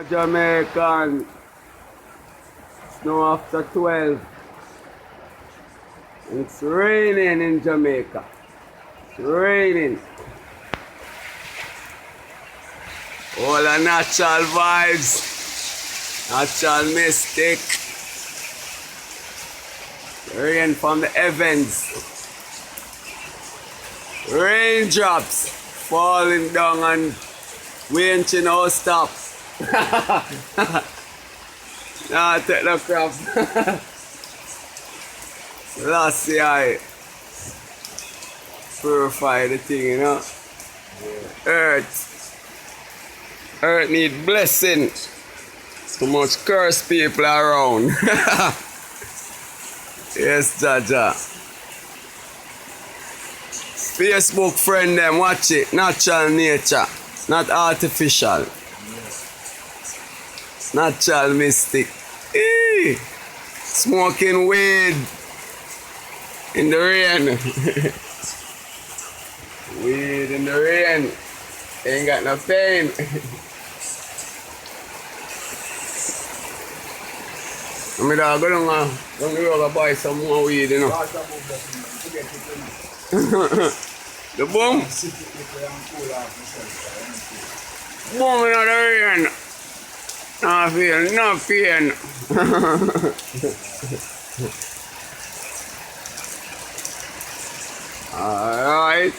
Jamaican, snow after 12. It's raining in Jamaica. It's raining. All the natural vibes, natural mystic. Rain from the heavens. Raindrops falling down on Waynechin no stop. Nah, take the crap. Last year, purify the thing, you know. Earth need blessing. Too much cursed people around. Yes, Jaja. Facebook friend them, watch it. Natural nature, not artificial. Natural mystic. Eee! Smoking weed in the rain. Weed in the rain. Ain't got no pain. I'm gonna go buy some more weed, you know. The boom. Boom in the rain. No feel, no pain. Alright.